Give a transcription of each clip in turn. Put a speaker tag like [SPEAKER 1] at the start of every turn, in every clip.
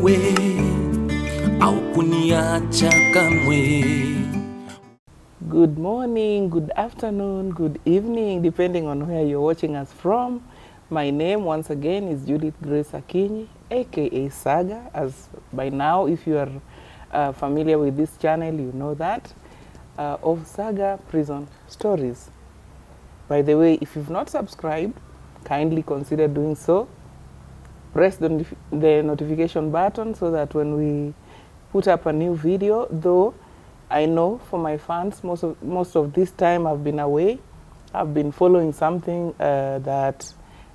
[SPEAKER 1] wewe au kuniacha kamwe.
[SPEAKER 2] Good morning, good afternoon, good evening, depending on where you're watching us from. My name once again is Judith Grace Akinyi, aka Saga, as by now if you are familiar with this channel you know that, of Saga Prison Stories. By the way, if you've not subscribed, kindly consider doing so. Press the notification button so that when we put up a new video, though I know for my fans, most of this time I've been away. I've been following something that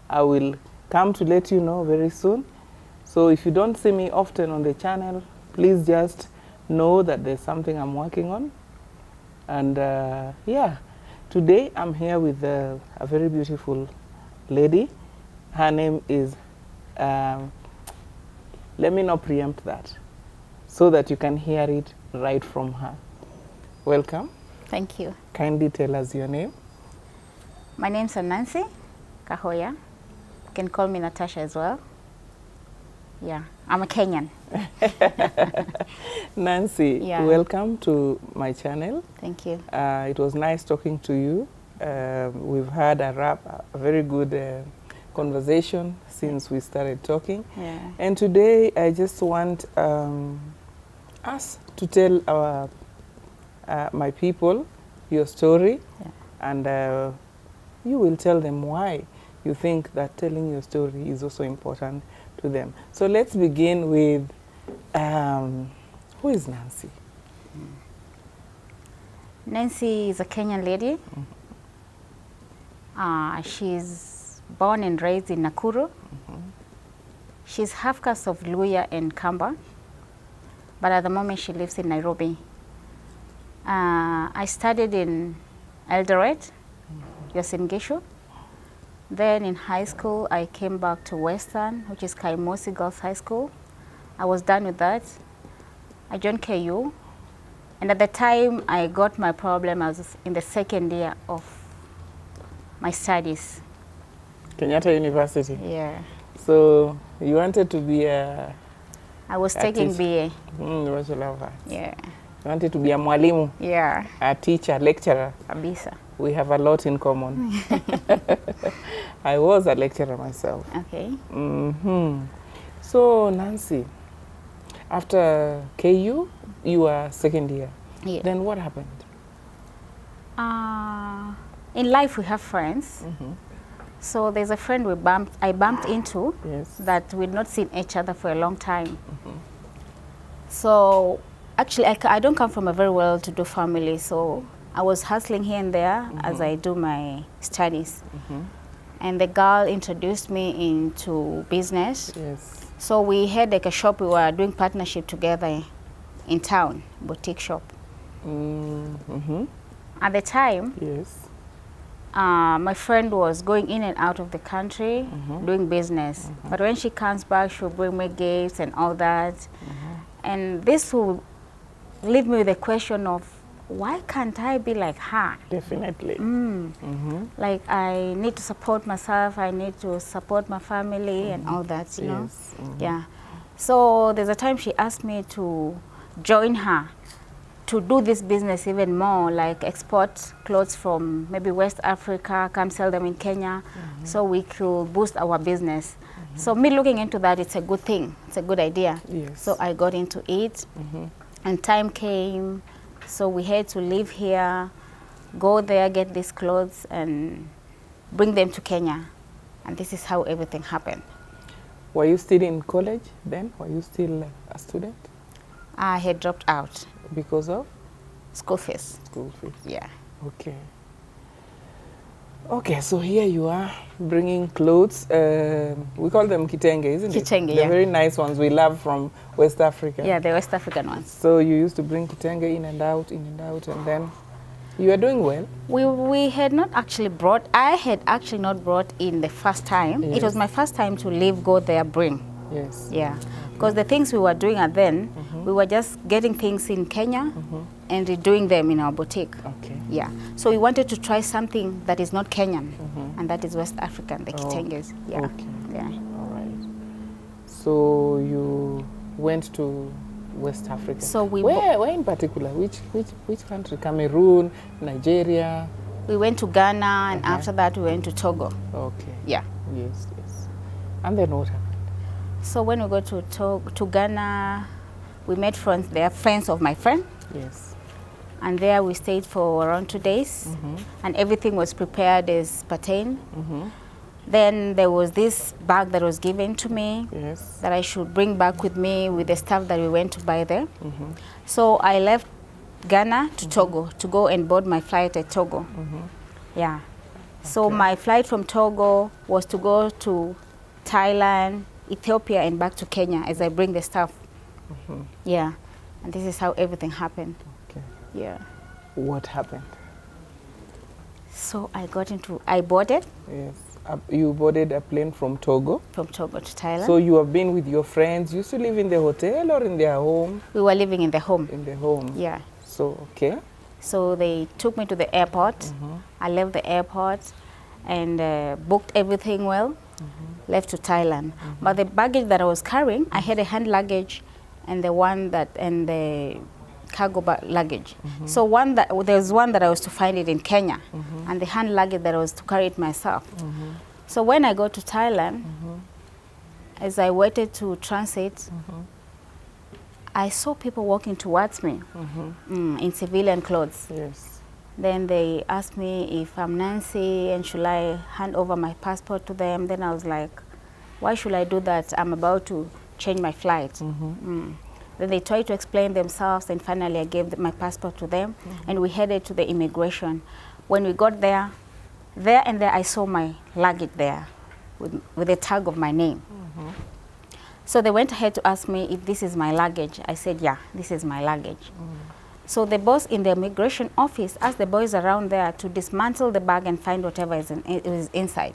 [SPEAKER 2] I will come to let you know very soon. So if you don't see me often on the channel, please just know that there's something I'm working on. And yeah, today I'm here with a very beautiful lady. Her name is, let me not preempt that, so that you can hear it right from her. Welcome.
[SPEAKER 3] Thank you.
[SPEAKER 2] Kindly tell us your name.
[SPEAKER 3] My name's Nancy Kahoya. You can call me Natasha as well. Yeah, I'm a Kenyan.
[SPEAKER 2] Nancy,
[SPEAKER 3] Yeah.
[SPEAKER 2] welcome to my channel.
[SPEAKER 3] Thank you.
[SPEAKER 2] It was nice talking to you. We've had a very good conversation since we started talking.
[SPEAKER 3] Yeah.
[SPEAKER 2] And today I just want us to tell our my people your story,
[SPEAKER 3] Yeah.
[SPEAKER 2] and you will tell them why you think that telling your story is also important to them. So let's begin with, who is Nancy?
[SPEAKER 3] Nancy is a Kenyan lady. She's born and raised in Nakuru. She's half caste of Luya and Kamba, but at the moment she lives in Nairobi. I studied in Eldoret, Uasin Gishu. Then in high school, I came back to Western, which is Kaimosi Girls High School. I was done with that. I joined KU. And at the time I got my problem, I was in the second year of my studies.
[SPEAKER 2] Kenyatta University.
[SPEAKER 3] Yeah.
[SPEAKER 2] So you wanted to be a...
[SPEAKER 3] I was taking BA.
[SPEAKER 2] Bachelor of Arts.
[SPEAKER 3] Yeah.
[SPEAKER 2] You wanted to be a mwalimu,
[SPEAKER 3] Yeah.
[SPEAKER 2] a teacher, lecturer.
[SPEAKER 3] Kabisa.
[SPEAKER 2] We have a lot in common. I was a lecturer myself.
[SPEAKER 3] Okay.
[SPEAKER 2] So Nancy, after KU, you were second year.
[SPEAKER 3] Yeah.
[SPEAKER 2] Then what happened?
[SPEAKER 3] In life we have friends. So there's a friend I bumped into,
[SPEAKER 2] Yes.
[SPEAKER 3] that we'd not seen each other for a long time. So actually I don't come from a very well-to-do family, so I was hustling here and there as I do my studies. And the girl introduced me into business.
[SPEAKER 2] Yes.
[SPEAKER 3] So we had like a shop, we were doing partnership together in town, boutique shop. At the time,
[SPEAKER 2] Yes.
[SPEAKER 3] my friend was going in and out of the country doing business. But when she comes back, she'll bring me gifts and all that. And this will leave me with a question of, why can't I be like her?
[SPEAKER 2] Definitely.
[SPEAKER 3] Like I need to support myself, I need to support my family and all that, you know?
[SPEAKER 2] Yes.
[SPEAKER 3] Yeah. So there's a time she asked me to join her to do this business even more, like export clothes from maybe West Africa, come sell them in Kenya, so we could boost our business. So me looking into that, it's a good thing, it's a good idea.
[SPEAKER 2] Yes.
[SPEAKER 3] So I got into it, and time came, so we had to leave here, go there, get these clothes, and bring them to Kenya. And this is how everything happened.
[SPEAKER 2] Were you still in college then? Were you still a student?
[SPEAKER 3] I had dropped out.
[SPEAKER 2] Because of?
[SPEAKER 3] School fees.
[SPEAKER 2] School fees.
[SPEAKER 3] Yeah.
[SPEAKER 2] Okay. Okay, so here you are bringing clothes. We call them kitenge, isn't it?
[SPEAKER 3] Kitenge,
[SPEAKER 2] The
[SPEAKER 3] yeah.
[SPEAKER 2] very nice ones we love from West Africa.
[SPEAKER 3] Yeah, the West African ones.
[SPEAKER 2] So you used to bring kitenge in and out, and then you are doing well.
[SPEAKER 3] We had not actually brought, I had actually not brought in the first time.
[SPEAKER 2] Yes.
[SPEAKER 3] It was my first time to leave, go there, bring.
[SPEAKER 2] Yes.
[SPEAKER 3] Yeah. Because the things we were doing at then, we were just getting things in Kenya and redoing them in our boutique.
[SPEAKER 2] Okay.
[SPEAKER 3] Yeah. So we wanted to try something that is not Kenyan, and that is West African, the kitenges. Yeah.
[SPEAKER 2] Okay.
[SPEAKER 3] Yeah.
[SPEAKER 2] All right. So you went to West Africa.
[SPEAKER 3] So we
[SPEAKER 2] where in particular? Which country? Cameroon, Nigeria?
[SPEAKER 3] We went to Ghana, and after that we went to Togo.
[SPEAKER 2] Okay.
[SPEAKER 3] Yeah.
[SPEAKER 2] Yes, yes. And then what happened?
[SPEAKER 3] So when we go to Ghana, we met friends. They are friends of my friend.
[SPEAKER 2] Yes.
[SPEAKER 3] And there we stayed for around 2 days, and everything was prepared as pertain. Then there was this bag that was given to me that I should bring back with me with the stuff that we went to buy there. So I left Ghana to Togo to go and board my flight at Togo. Yeah. So my flight from Togo was to go to Thailand, Ethiopia, and back to Kenya as I bring the stuff. Yeah. And this is how everything happened.
[SPEAKER 2] Okay.
[SPEAKER 3] Yeah.
[SPEAKER 2] What happened?
[SPEAKER 3] So I boarded.
[SPEAKER 2] Yes. You boarded a plane from Togo?
[SPEAKER 3] From Togo to Thailand.
[SPEAKER 2] So you have been with your friends. You used to live in the hotel or in their home?
[SPEAKER 3] We were living in the home.
[SPEAKER 2] In the home?
[SPEAKER 3] Yeah.
[SPEAKER 2] So, okay.
[SPEAKER 3] So they took me to the airport. I left the airport and booked everything well, left to Thailand. But the baggage that I was carrying, I had a hand luggage and the cargo luggage. So there's one that I was to find it in Kenya, and the hand luggage that I was to carry it myself. So when I go to Thailand, as I waited to transit, I saw people walking towards me in civilian clothes.
[SPEAKER 2] Yes.
[SPEAKER 3] Then they asked me if I'm Nancy and should I hand over my passport to them. Then I was like, why should I do that? I'm about to change my flight. Then they tried to explain themselves, and finally I gave my passport to them, and we headed to the immigration. When we got there I saw my luggage there with a tag of my name. So they went ahead to ask me if this is my luggage. I said, yeah, this is my luggage. So the boss in the immigration office asked the boys around there to dismantle the bag and find whatever is inside.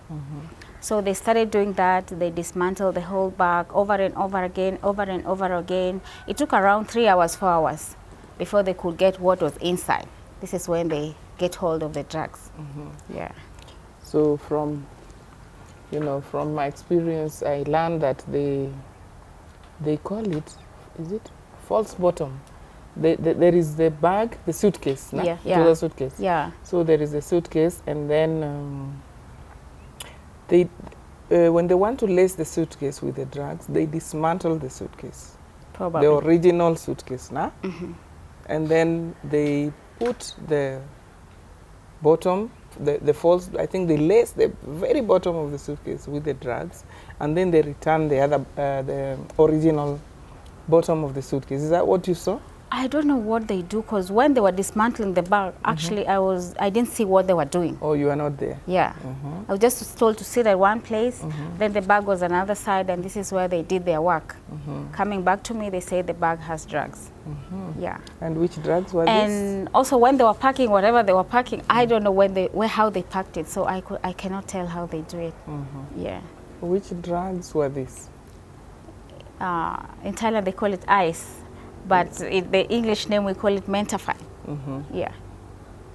[SPEAKER 3] So they started doing that. They dismantled the whole bag over and over again, over and over again. It took around 3 hours, 4 hours before they could get what was inside. This is when they get hold of the drugs. Yeah.
[SPEAKER 2] So from my experience, I learned that they call it, is it false bottom? There is the bag, the suitcase, no?
[SPEAKER 3] Yeah.
[SPEAKER 2] The suitcase.
[SPEAKER 3] Yeah.
[SPEAKER 2] So there is a suitcase, and then when they want to lace the suitcase with the drugs, they dismantle the suitcase.
[SPEAKER 3] Probably.
[SPEAKER 2] The original suitcase, nah? And then they put the bottom, the false, I think they lace the very bottom of the suitcase with the drugs, and then they return the other, the original bottom of the suitcase. Is that what you saw?
[SPEAKER 3] I don't know what they do, because when they were dismantling the bag, actually I didn't see what they were doing.
[SPEAKER 2] Oh, you are not there?
[SPEAKER 3] Yeah. I was just told to sit at one place, then the bag was another side, and this is where they did their work. Coming back to me, they say the bag has drugs. Yeah.
[SPEAKER 2] And which drugs were
[SPEAKER 3] And also when they were packing whatever they were packing, I don't know how they packed it, so I cannot tell how they do it. Yeah.
[SPEAKER 2] Which drugs were these?
[SPEAKER 3] In Thailand they call it ice, but the English name we call it mentafine. Yeah.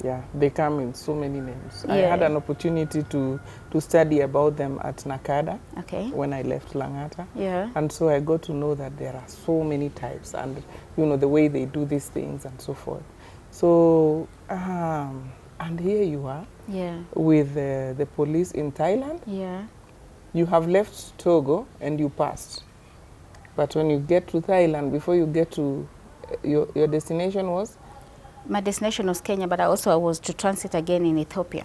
[SPEAKER 2] Yeah, they come in so many names. I
[SPEAKER 3] Yeah.
[SPEAKER 2] had an opportunity to study about them at Nakada
[SPEAKER 3] Okay.
[SPEAKER 2] when I left Langata.
[SPEAKER 3] Yeah.
[SPEAKER 2] And so I got to know that there are so many types, and the way they do these things and so forth. So, and here you are
[SPEAKER 3] Yeah.
[SPEAKER 2] with the police in Thailand.
[SPEAKER 3] Yeah.
[SPEAKER 2] You have left Togo and you passed. But when you get to Thailand, before you get to your destination was?
[SPEAKER 3] My destination was Kenya, but I was to transit again in Ethiopia.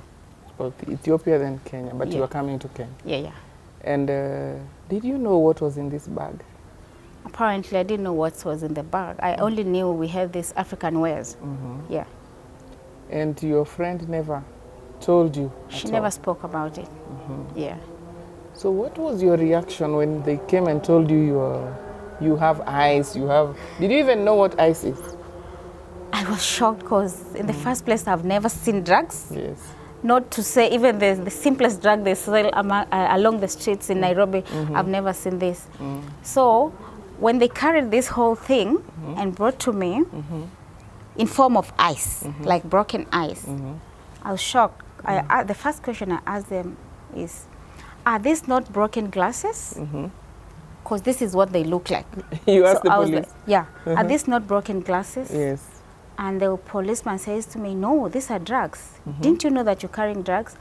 [SPEAKER 2] Okay, Ethiopia, then Kenya, but
[SPEAKER 3] Yeah.
[SPEAKER 2] you are coming to Kenya.
[SPEAKER 3] Yeah.
[SPEAKER 2] And did you know what was in this bag?
[SPEAKER 3] Apparently, I didn't know what was in the bag. I only knew we had these African wares. Yeah.
[SPEAKER 2] And your friend never told you?
[SPEAKER 3] She
[SPEAKER 2] at
[SPEAKER 3] never
[SPEAKER 2] all?
[SPEAKER 3] spoke about it. Yeah.
[SPEAKER 2] So what was your reaction when they came and told you you have ice, did you even know what ice is?
[SPEAKER 3] I was shocked because in the first place, I've never seen drugs.
[SPEAKER 2] Yes.
[SPEAKER 3] Not to say even the simplest drug they sell along the streets in Nairobi, I've never seen this. So when they carried this whole thing and brought to me in form of ice, like broken ice, I was shocked. The first question I asked them is, are these not broken glasses? because this is what they look like.
[SPEAKER 2] You asked the
[SPEAKER 3] I was
[SPEAKER 2] police?
[SPEAKER 3] like, yeah. Are these not broken glasses?
[SPEAKER 2] Yes.
[SPEAKER 3] And the policeman says to me, no, these are drugs. Didn't you know that you're carrying drugs?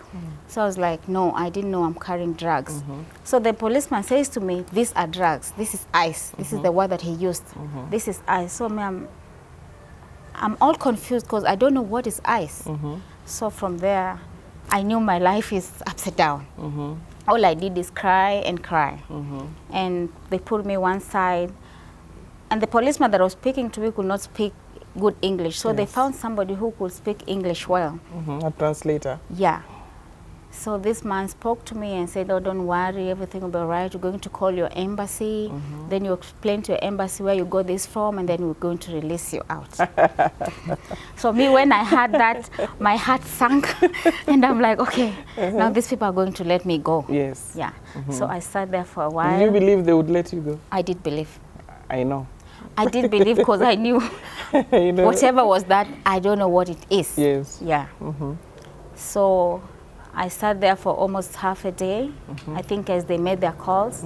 [SPEAKER 3] So I was like, no, I didn't know I'm carrying drugs. So the policeman says to me, these are drugs. This is ice. This is the word that he used. This is ice. So I'm all confused because I don't know what is ice. So from there, I knew my life is upside down. All I did is cry and cry. And they put me one side. And the policeman that was speaking to me could not speak good English. So they found somebody who could speak English well.
[SPEAKER 2] A translator.
[SPEAKER 3] Yeah. So this man spoke to me and said, oh, don't worry, everything will be all right. You're going to call your embassy. Then you explain to your embassy where you got this from, and then we're going to release you out. So me, when I heard that, my heart sank. And I'm like, okay, now these people are going to let me go.
[SPEAKER 2] Yes.
[SPEAKER 3] Yeah. So I sat there for a while.
[SPEAKER 2] Did you believe they would let you go?
[SPEAKER 3] I did believe.
[SPEAKER 2] I know.
[SPEAKER 3] I did believe because I knew
[SPEAKER 2] You know?
[SPEAKER 3] whatever was that, I don't know what it is.
[SPEAKER 2] Yes.
[SPEAKER 3] Yeah. So I sat there for almost half a day, I think, as they made their calls.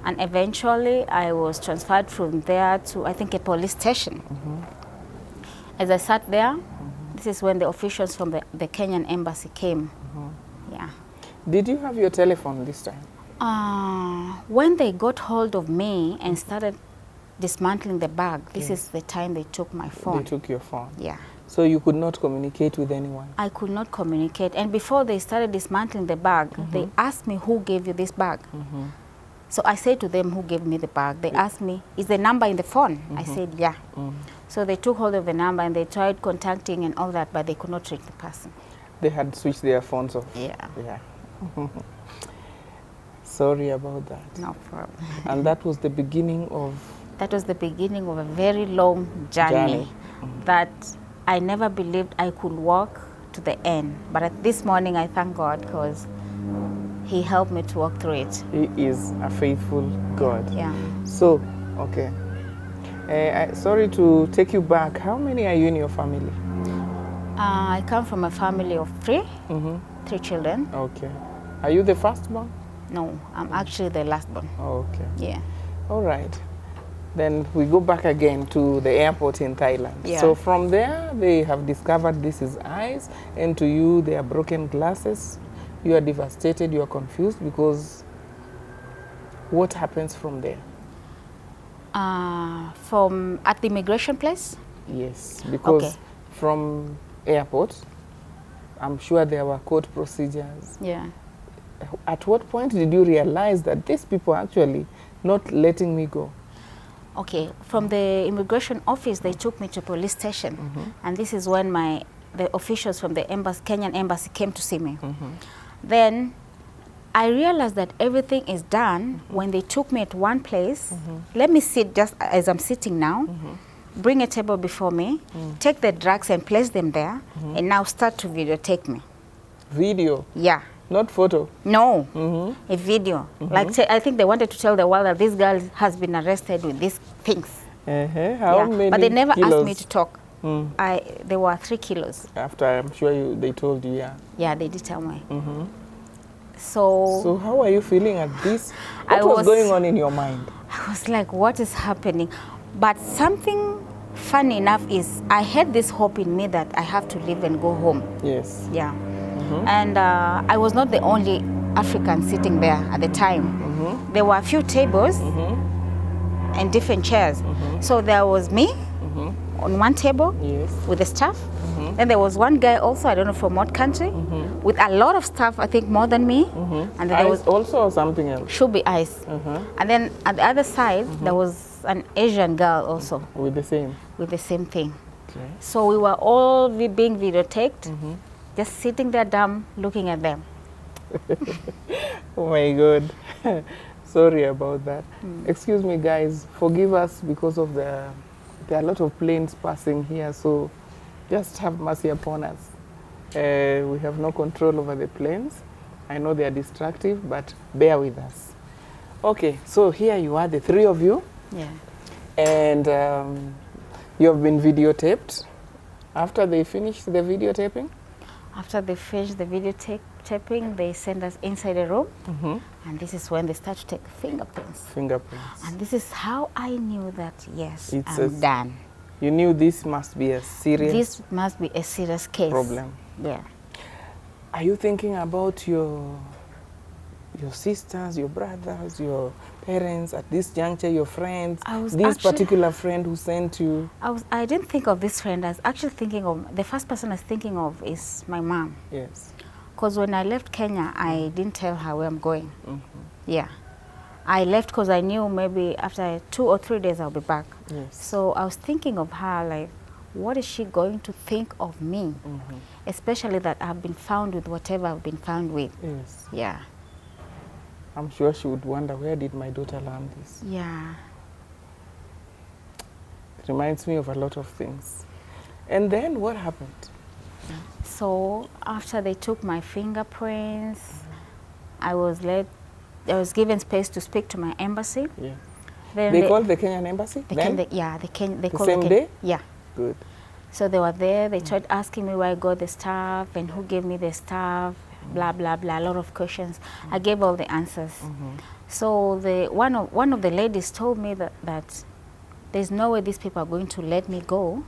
[SPEAKER 3] And eventually I was transferred from there to, I think, a police station. As I sat there, this is when the officials from the Kenyan embassy came. Yeah.
[SPEAKER 2] Did you have your telephone this time?
[SPEAKER 3] When they got hold of me and started dismantling the bag, this is the time they took my phone.
[SPEAKER 2] They took your phone.
[SPEAKER 3] Yeah.
[SPEAKER 2] So you could not communicate with anyone?
[SPEAKER 3] I could not communicate. And before they started dismantling the bag, they asked me, who gave you this bag? So I said to them, who gave me the bag? They asked me, is the number in the phone? I said, yeah. So they took hold of the number and they tried contacting and all that, but they could not reach the person.
[SPEAKER 2] They had switched their phones off?
[SPEAKER 3] Yeah.
[SPEAKER 2] Yeah. Sorry about that.
[SPEAKER 3] No problem.
[SPEAKER 2] And that was the beginning of...
[SPEAKER 3] That was the beginning of a very long journey that I never believed I could walk to the end. But at this morning, I thank God because He helped me to walk through it.
[SPEAKER 2] He is a faithful God.
[SPEAKER 3] Yeah.
[SPEAKER 2] So, okay. Sorry to take you back. How many are you in your family?
[SPEAKER 3] I come from a family of three children.
[SPEAKER 2] Okay. Are you the firstborn?
[SPEAKER 3] No, I'm actually the last born.
[SPEAKER 2] Okay.
[SPEAKER 3] Yeah.
[SPEAKER 2] All right. Then we go back again to the airport in Thailand.
[SPEAKER 3] Yeah.
[SPEAKER 2] So from there, they have discovered this is ice, and to you, they are broken glasses. You are devastated, you are confused, because what happens from there?
[SPEAKER 3] From at the immigration place?
[SPEAKER 2] Yes, because from airport, I'm sure there were court procedures.
[SPEAKER 3] Yeah.
[SPEAKER 2] At what point did you realize that these people are actually not letting me go?
[SPEAKER 3] Okay, from the immigration office, they took me to police station. And this is when the officials from the embassy, Kenyan embassy came to see me. Then I realized that everything is done when they took me at one place. Let me sit just as I'm sitting now, bring a table before me, take the drugs and place them there, and now start to videotape me.
[SPEAKER 2] Video?
[SPEAKER 3] Yeah.
[SPEAKER 2] Not photo?
[SPEAKER 3] No, a video. Like, I think they wanted to tell the world that this girl has been arrested with these things.
[SPEAKER 2] How many
[SPEAKER 3] But they never
[SPEAKER 2] kilos?
[SPEAKER 3] asked me to talk. There were 3 kilos.
[SPEAKER 2] After, I'm sure they told you, yeah.
[SPEAKER 3] Yeah, they did tell me. So
[SPEAKER 2] how are you feeling at this? What was going on in your mind?
[SPEAKER 3] I was like, what is happening? But something funny enough is I had this hope in me that I have to leave and go home.
[SPEAKER 2] Yes.
[SPEAKER 3] Yeah. And I was not the only African sitting there at the time. There were a few tables and different chairs. So there was me on one table with the staff. Then there was one guy also, I don't know from what country, with a lot of stuff, I think more than me. And then there was
[SPEAKER 2] also or something else?
[SPEAKER 3] Should be ice. And then at the other side, there was an Asian girl also.
[SPEAKER 2] With the same?
[SPEAKER 3] With the same thing.
[SPEAKER 2] Okay.
[SPEAKER 3] So we were all being videotaped, just sitting there dumb, looking at them.
[SPEAKER 2] Oh my God. Sorry about that. Excuse me, guys. Forgive us because of there are a lot of planes passing here, so just have mercy upon us. We have no control over the planes. I know they are destructive, but bear with us. Okay, so here you are, the 3 of you.
[SPEAKER 3] Yeah.
[SPEAKER 2] And you have been videotaped. After they finished the videotaping?
[SPEAKER 3] After they finished the video taping, they send us inside a room. And this is when they start to take fingerprints.
[SPEAKER 2] Fingerprints.
[SPEAKER 3] And this is how I knew that, yes,
[SPEAKER 2] It's
[SPEAKER 3] I'm done.
[SPEAKER 2] You knew this must be a serious
[SPEAKER 3] This must be a serious case.
[SPEAKER 2] problem.
[SPEAKER 3] Yeah.
[SPEAKER 2] Are you thinking about your sisters, your brothers, your parents at this juncture, your friends? This particular friend who sent you?
[SPEAKER 3] I didn't think of this friend. I was actually thinking of, the first person I was thinking of is my mom.
[SPEAKER 2] Yes.
[SPEAKER 3] Because when I left Kenya, I didn't tell her where I'm going. Yeah. I left because I knew maybe after 2 or 3 days I'll be back.
[SPEAKER 2] Yes.
[SPEAKER 3] So I was thinking of her, like, what is she going to think of me? Especially that I've been found with whatever I've been found with.
[SPEAKER 2] Yes.
[SPEAKER 3] Yeah.
[SPEAKER 2] I'm sure she would wonder, where did my daughter learn this?
[SPEAKER 3] Yeah.
[SPEAKER 2] It reminds me of a lot of things. And then what happened?
[SPEAKER 3] So after they took my fingerprints, I was given space to speak to my embassy.
[SPEAKER 2] Yeah.
[SPEAKER 3] Then
[SPEAKER 2] They called the Kenyan embassy?
[SPEAKER 3] They
[SPEAKER 2] then?
[SPEAKER 3] called
[SPEAKER 2] same day?
[SPEAKER 3] Yeah.
[SPEAKER 2] Good.
[SPEAKER 3] So they were there. They tried asking me where I got the stuff and who gave me the stuff, blah blah blah. A lot of questions. I gave all the answers. So one of the ladies told me that there's no way these people are going to let me go.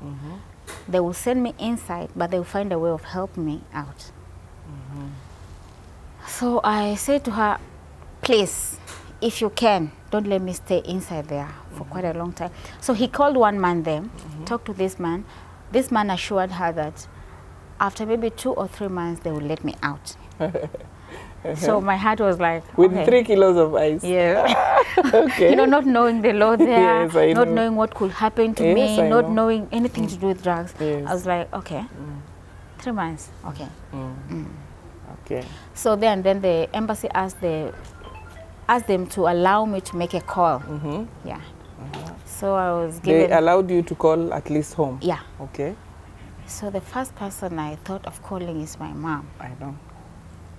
[SPEAKER 3] They will send me inside, but they will find a way of helping me out. So I said to her, please, if you can, don't let me stay inside there for quite a long time. So he called one man there, talked to this man. This man assured her that after maybe 2 or 3 months, they will let me out. So my heart was like,
[SPEAKER 2] with
[SPEAKER 3] okay.
[SPEAKER 2] 3 kilos of ice.
[SPEAKER 3] Yeah.
[SPEAKER 2] Okay.
[SPEAKER 3] You know, not knowing the law there,
[SPEAKER 2] Yes, I
[SPEAKER 3] not
[SPEAKER 2] know.
[SPEAKER 3] knowing what could happen to
[SPEAKER 2] Yes,
[SPEAKER 3] me,
[SPEAKER 2] I
[SPEAKER 3] not
[SPEAKER 2] know.
[SPEAKER 3] knowing anything to do with drugs.
[SPEAKER 2] Yes.
[SPEAKER 3] I was like, okay, 3 months, okay.
[SPEAKER 2] Okay.
[SPEAKER 3] So then the embassy asked them to allow me to make a call. Yeah. So I was given.
[SPEAKER 2] They allowed you to call at least home?
[SPEAKER 3] Yeah.
[SPEAKER 2] Okay.
[SPEAKER 3] So the first person I thought of calling is my mom.
[SPEAKER 2] I know.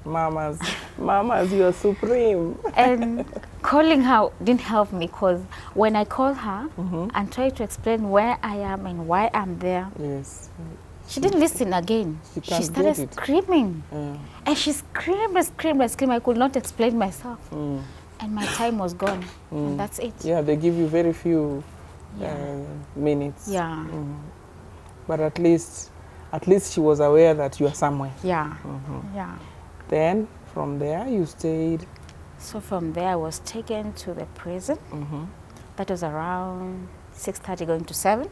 [SPEAKER 2] Mamas, you're supreme.
[SPEAKER 3] And calling her didn't help me because when I called her and tried to explain where I am and why I'm there,
[SPEAKER 2] Yes.
[SPEAKER 3] she didn't listen again.
[SPEAKER 2] She
[SPEAKER 3] started
[SPEAKER 2] get it.
[SPEAKER 3] screaming. And she screamed and screamed and screamed. I could not explain myself. And my time was gone. And that's it.
[SPEAKER 2] Yeah, they give you very few minutes.
[SPEAKER 3] Yeah.
[SPEAKER 2] But at least she was aware that you are somewhere.
[SPEAKER 3] Yeah. Yeah.
[SPEAKER 2] Then from there you stayed.
[SPEAKER 3] So from there I was taken to the prison. That was around 6:30 going to 7.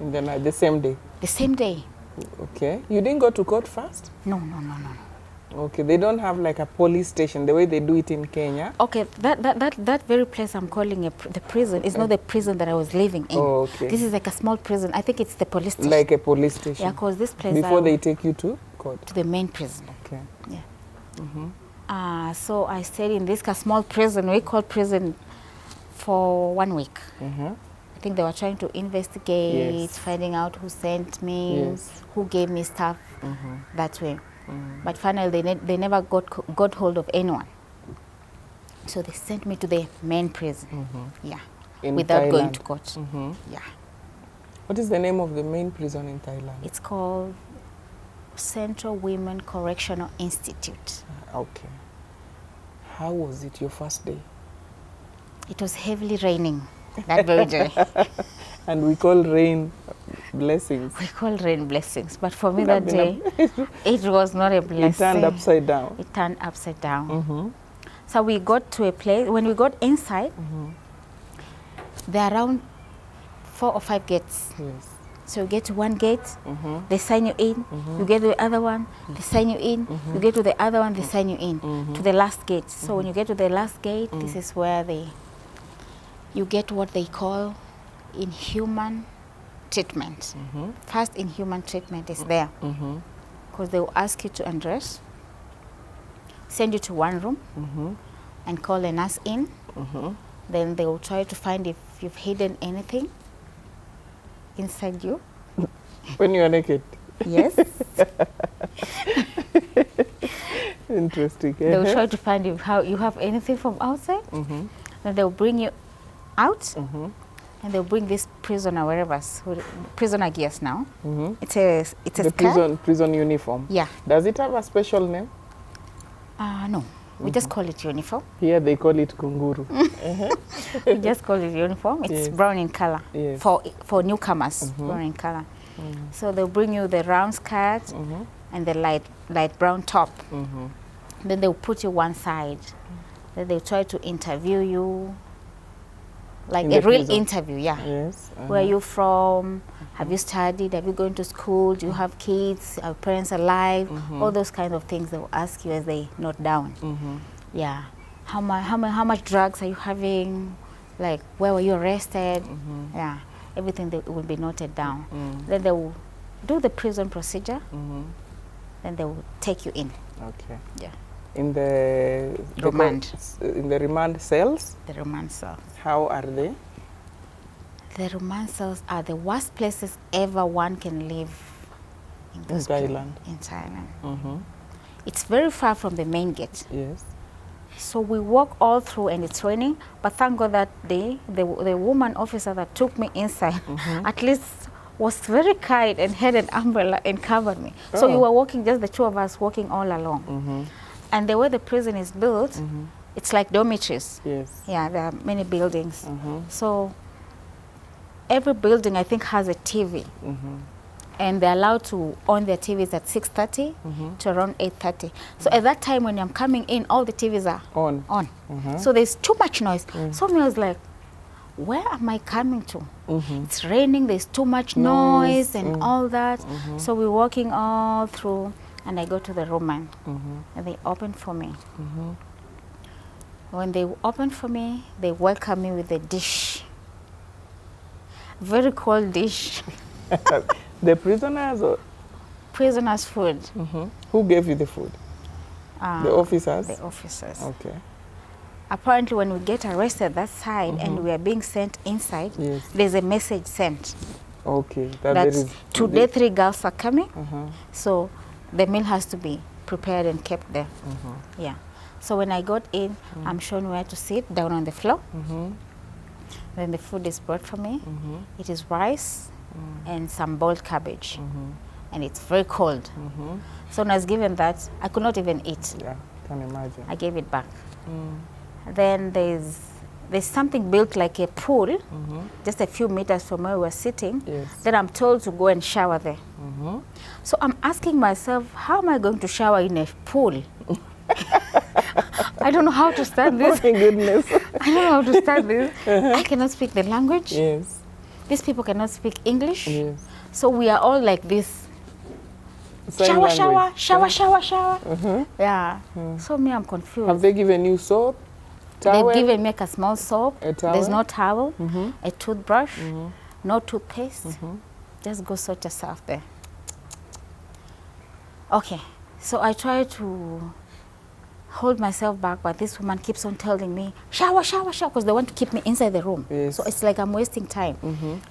[SPEAKER 2] And then the same day?
[SPEAKER 3] The same day.
[SPEAKER 2] Okay. You didn't go to court first?
[SPEAKER 3] No.
[SPEAKER 2] Okay, they don't have like a police station the way they do it in Kenya?
[SPEAKER 3] Okay, that very place I'm calling the prison is not the prison that I was living in.
[SPEAKER 2] Oh, okay.
[SPEAKER 3] This is like a small prison. I think it's the police station.
[SPEAKER 2] Like a police station?
[SPEAKER 3] Yeah, because this place...
[SPEAKER 2] Before they take you to court?
[SPEAKER 3] To the main prison.
[SPEAKER 2] Okay.
[SPEAKER 3] Yeah. So I stayed in this small prison, we call prison, for 1 week. I think they were trying to investigate, finding out who sent me, who gave me stuff, that way. But finally, they never got hold of anyone. So they sent me to the main prison, without going to court. Yeah.
[SPEAKER 2] What is the name of the main prison in Thailand?
[SPEAKER 3] It's called Central Women Correctional Institute.
[SPEAKER 2] Okay. How was it your first day?
[SPEAKER 3] It was heavily raining that very day.
[SPEAKER 2] And we call rain blessings.
[SPEAKER 3] We call rain blessings, but for me that day, it was not a blessing.
[SPEAKER 2] It turned upside down.
[SPEAKER 3] It turned upside down. So we got to a place, when we got inside, there are around 4 or 5 gates.
[SPEAKER 2] Yes.
[SPEAKER 3] So you get to one gate, they sign you in, you get to the other one, they sign you in, you get to the other one, they sign you in, to the last gate. So when you get to the last gate, this is where you get what they call inhuman treatment. First inhuman treatment is there, because they will ask you to undress, send you to one room, and call a nurse in. Then they will try to find if you've hidden anything inside you.
[SPEAKER 2] When you are naked?
[SPEAKER 3] Yes.
[SPEAKER 2] Interesting.
[SPEAKER 3] They will try to find if you have anything from outside. Then they will bring you out, and they'll bring this prisoner wherever, prisoner gears now. It's a
[SPEAKER 2] The
[SPEAKER 3] skirt.
[SPEAKER 2] prison uniform.
[SPEAKER 3] Yeah.
[SPEAKER 2] Does it have a special name?
[SPEAKER 3] No, we just call it uniform.
[SPEAKER 2] Here they call it kunguru.
[SPEAKER 3] We just call it uniform. It's
[SPEAKER 2] Yes.
[SPEAKER 3] brown in color
[SPEAKER 2] Yes.
[SPEAKER 3] for newcomers. Brown in color. So they'll bring you the round skirt and the light brown top. Then they'll put you one side. Then they'll try to interview you, like
[SPEAKER 2] In
[SPEAKER 3] a
[SPEAKER 2] the
[SPEAKER 3] real
[SPEAKER 2] prison.
[SPEAKER 3] interview. Yeah.
[SPEAKER 2] Yes.
[SPEAKER 3] Where are you from? Have you studied? Have you gone to school? Do you have kids? Are parents alive? All those kind of things they will ask you as they note down. Yeah. How much drugs are you having? Like, where were you arrested? Yeah. Everything that will be noted down. Then they will do the prison procedure. Then they will take you in.
[SPEAKER 2] Okay.
[SPEAKER 3] Yeah.
[SPEAKER 2] In the
[SPEAKER 3] Remand.
[SPEAKER 2] In the remand cells,
[SPEAKER 3] The remand cells.
[SPEAKER 2] how are they?
[SPEAKER 3] The remand cells are the worst places ever one can live in those
[SPEAKER 2] Thailand.
[SPEAKER 3] In Thailand. It's very far from the main gate.
[SPEAKER 2] Yes.
[SPEAKER 3] So we walk all through and it's raining, but thank God that day, the woman officer that took me inside at least was very kind and had an umbrella and covered me. So we were walking, just the two of us walking all along. And the way the prison is built, it's like dormitories.
[SPEAKER 2] Yes.
[SPEAKER 3] Yeah, there are many buildings. So every building, I think, has a TV. And they're allowed to on their TVs at 6:30 to around 8:30. So at that time when I'm coming in, all the TVs are on. So there's too much noise. So I was like, where am I coming to? It's raining, there's too much noise and all that. So we're walking all through, and I go to the remand, and they open for me. When they open for me, they welcome me with a dish. Very cold dish.
[SPEAKER 2] The prisoners or
[SPEAKER 3] Prisoners' food.
[SPEAKER 2] who gave you the food? The officers?
[SPEAKER 3] The officers.
[SPEAKER 2] Okay.
[SPEAKER 3] Apparently, when we get arrested that side and we are being sent inside,
[SPEAKER 2] Yes.
[SPEAKER 3] there's a message sent
[SPEAKER 2] Okay. That
[SPEAKER 3] that
[SPEAKER 2] there is
[SPEAKER 3] today 3 girls are coming, so the meal has to be prepared and kept there. Yeah. So when I got in, I'm shown where to sit down on the floor. Then the food is brought for me. It is rice and some boiled cabbage, and it's very cold. So when I was given that, I could not even eat.
[SPEAKER 2] Yeah, can imagine.
[SPEAKER 3] I gave it back. Then there's something built like a pool, just a few meters from where we were sitting.
[SPEAKER 2] Yes.
[SPEAKER 3] Then I'm told to go and shower there. So I'm asking myself, how am I going to shower in a pool? I don't know how to start this.
[SPEAKER 2] Oh my goodness.
[SPEAKER 3] I don't know how to start this. I cannot speak the language.
[SPEAKER 2] Yes.
[SPEAKER 3] These people cannot speak English.
[SPEAKER 2] Yes.
[SPEAKER 3] So we are all like this.
[SPEAKER 2] Sign
[SPEAKER 3] Shower,
[SPEAKER 2] language.
[SPEAKER 3] shower. Yeah. So me, I'm confused.
[SPEAKER 2] Have they given you soap? Towel?
[SPEAKER 3] They've given me a small soap.
[SPEAKER 2] A towel?
[SPEAKER 3] There's no towel, a toothbrush, no toothpaste. Just go sort yourself there. Okay. So I try to hold myself back, but this woman keeps on telling me, shower, shower, shower, because they want to keep me inside the room.
[SPEAKER 2] Yes.
[SPEAKER 3] So it's like I'm wasting time.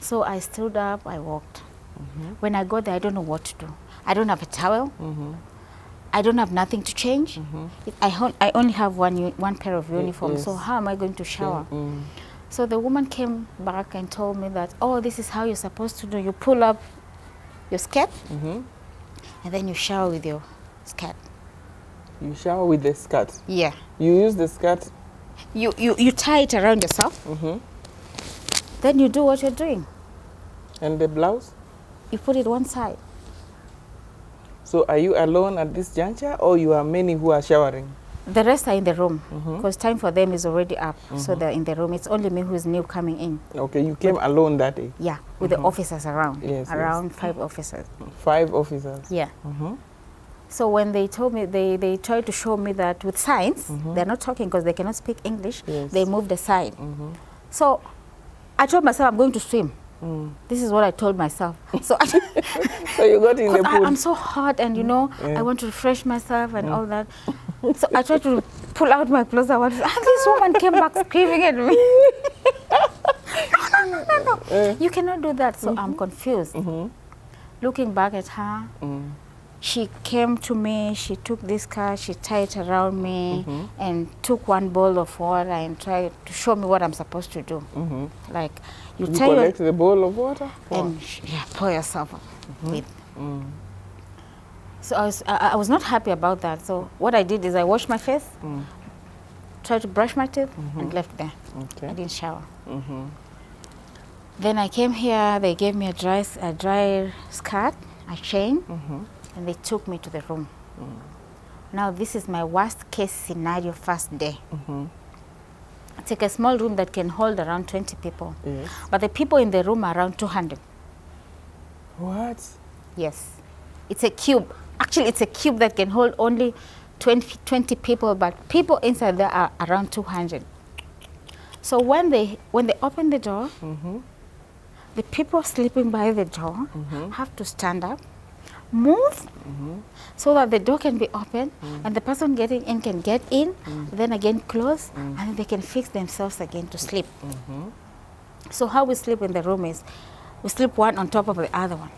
[SPEAKER 3] So I stood up, I walked. When I got there, I don't know what to do. I don't have a towel. I don't have nothing to change. I only have one pair of uniforms, so how am I going to shower? So the woman came back and told me that, oh, this is how you're supposed to do. You pull up your skirt, and then you shower with your skirt.
[SPEAKER 2] You shower with the skirt?
[SPEAKER 3] Yeah.
[SPEAKER 2] You use the skirt?
[SPEAKER 3] You tie it around yourself. Then you do what you're doing.
[SPEAKER 2] And the blouse?
[SPEAKER 3] You put it one side.
[SPEAKER 2] So are you alone at this juncture, or you are many who are showering?
[SPEAKER 3] The rest are in the room, because time for them is already up. So they're in the room. It's only me who is new coming in.
[SPEAKER 2] Okay, you came alone that day?
[SPEAKER 3] Yeah, with the officers around.
[SPEAKER 2] Yes,
[SPEAKER 3] around 5 officers.
[SPEAKER 2] 5 officers?
[SPEAKER 3] Yeah. So when they told me, they tried to show me that with signs, they're not talking because they cannot speak English, they moved aside. So I told myself I'm going to swim. This is what I told myself. So,
[SPEAKER 2] so you got in the pool?
[SPEAKER 3] I'm so hot and you know, I want to refresh myself and all that. So I tried to pull out my clothes. This woman came back screaming at me. No. You cannot do that. So I'm confused. Looking back at her, she came to me, she took this card, she tied it around me and took one bowl of water and tried to show me what I'm supposed to do. Like, you
[SPEAKER 2] collect the bowl of water?
[SPEAKER 3] And pour yourself with. So I was not happy about that. So what I did is I washed my face, tried to brush my teeth, and left there.
[SPEAKER 2] Okay.
[SPEAKER 3] I didn't shower. Then I came here, they gave me a dry skirt, a chain, and they took me to the room. Now this is my worst case scenario first day. I take a small room that can hold around 20 people.
[SPEAKER 2] Yes.
[SPEAKER 3] But the people in the room are around 200.
[SPEAKER 2] What?
[SPEAKER 3] Yes. It's a cube. Actually, it's a cube that can hold only 20 people, but people inside there are around 200. So when they open the door, the people sleeping by the door have to stand up, move, so that the door can be open, and the person getting in can get in, then again close, and then they can fix themselves again to sleep. So how we sleep in the room is, we sleep one on top of the other one.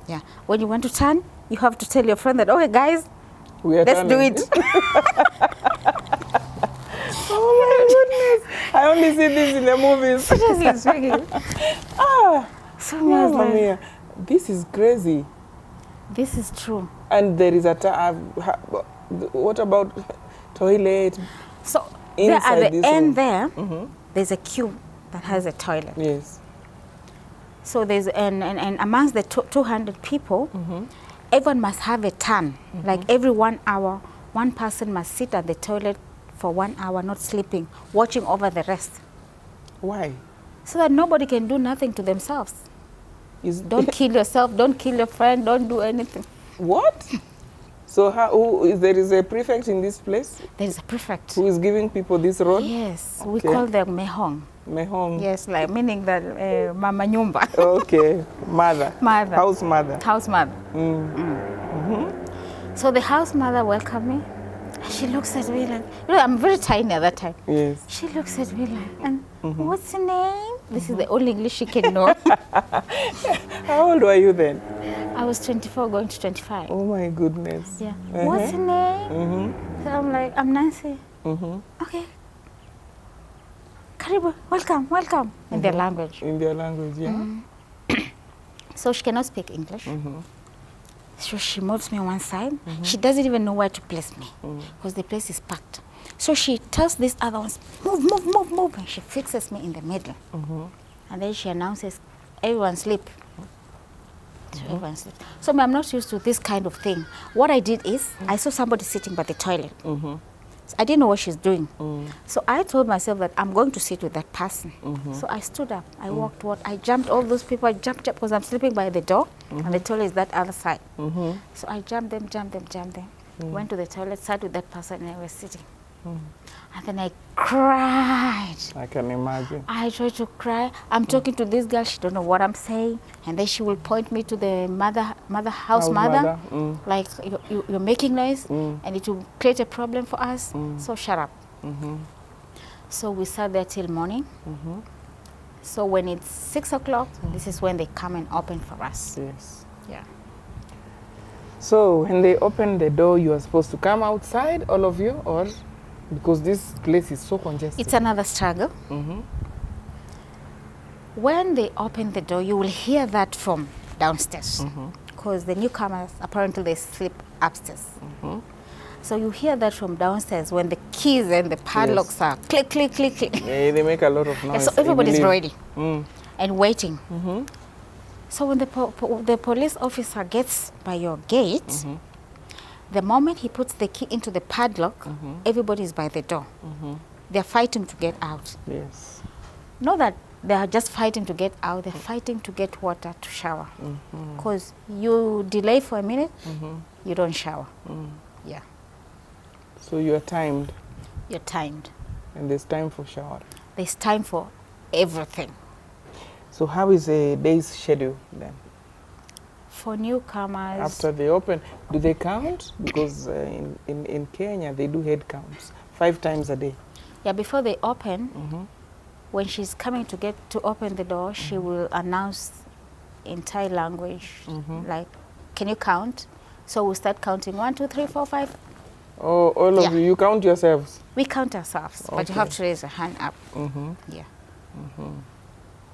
[SPEAKER 3] Yeah. When you want to turn, you have to tell your friend that, okay, guys, let's do it.
[SPEAKER 2] Oh my goodness! I only see this in the movies.
[SPEAKER 3] Seriously speaking. So
[SPEAKER 2] Mamma mia. This is crazy.
[SPEAKER 3] This is true.
[SPEAKER 2] And there is a what about toilet?
[SPEAKER 3] So there at the end
[SPEAKER 2] room?
[SPEAKER 3] there, there's a cube that has a toilet.
[SPEAKER 2] Yes.
[SPEAKER 3] So there's and amongst the 200 people, everyone must have a turn. Like every 1 hour, one person must sit at the toilet for 1 hour, not sleeping, watching over the rest.
[SPEAKER 2] Why?
[SPEAKER 3] So that nobody can do nothing to themselves. Don't kill yourself, don't kill your friend, don't do anything.
[SPEAKER 2] What? So there is a prefect in this place?
[SPEAKER 3] There is a prefect.
[SPEAKER 2] Who is giving people this role?
[SPEAKER 3] Yes, we call them mehong.
[SPEAKER 2] Mehong.
[SPEAKER 3] Yes, like meaning that mama nyumba.
[SPEAKER 2] Okay, mother.
[SPEAKER 3] Mother.
[SPEAKER 2] House mother.
[SPEAKER 3] House mother. So the house mother welcomed me. She looks at me like, I'm very tiny at that time.
[SPEAKER 2] Yes.
[SPEAKER 3] She looks at me like, and what's your name? This is the only English she can know.
[SPEAKER 2] How old were you then?
[SPEAKER 3] I was 24 going to 25.
[SPEAKER 2] Oh my goodness.
[SPEAKER 3] Yeah. What's your name? So I'm like, I'm Nancy. Okay. Karibu, welcome. In their language.
[SPEAKER 2] In their language, yeah.
[SPEAKER 3] So she cannot speak English. So she moves me on one side. She doesn't even know where to place me because the place is packed. So she tells these other ones, move. And she fixes me in the middle. And then she announces, everyone sleep. So everyone sleeps. So I'm not used to this kind of thing. What I did is, I saw somebody sitting by the toilet. So I didn't know what she's doing. So I told myself that I'm going to sit with that person. So I stood up, I walked, I jumped all those people, I jumped up because I'm sleeping by the door and the toilet is that other side. So I jumped them. Went to the toilet, sat with that person and I was sitting. And then I cried.
[SPEAKER 2] I can imagine.
[SPEAKER 3] I tried to cry. I'm talking to this girl, she don't know what I'm saying. And then she will point me to the house mother. Like, you're making noise and it will create a problem for us. So shut up. So we sat there till morning. So when it's 6 o'clock, this is when they come and open for us.
[SPEAKER 2] Yes.
[SPEAKER 3] Yeah.
[SPEAKER 2] So when they open the door, you are supposed to come outside, all of you, or? Because this place is so congested.
[SPEAKER 3] It's another struggle. When they open the door, you will hear that from downstairs. Because the newcomers, apparently they sleep upstairs. So you hear that from downstairs when the keys and the padlocks are click.
[SPEAKER 2] Yeah, they make a lot of noise.
[SPEAKER 3] So everybody's ready and waiting. So when the police officer gets by your gate, the moment he puts the key into the padlock, everybody is by the door. They're fighting to get out.
[SPEAKER 2] Yes.
[SPEAKER 3] Not that they are just fighting to get out, they're fighting to get water to shower. Because you delay for a minute, you don't shower. Yeah.
[SPEAKER 2] So you are timed.
[SPEAKER 3] You're timed.
[SPEAKER 2] And there's time for shower.
[SPEAKER 3] There's time for everything.
[SPEAKER 2] So how is a day's schedule then?
[SPEAKER 3] For newcomers.
[SPEAKER 2] After they open, do they count? Because in Kenya, they do head counts 5 times a day.
[SPEAKER 3] Yeah, before they open, when she's coming to open the door, she will announce in Thai language, like, can you count? So we start counting 1, 2, 3, 4, 5.
[SPEAKER 2] Oh, all of you count yourselves?
[SPEAKER 3] We count ourselves, but you have to raise a hand up. Yeah.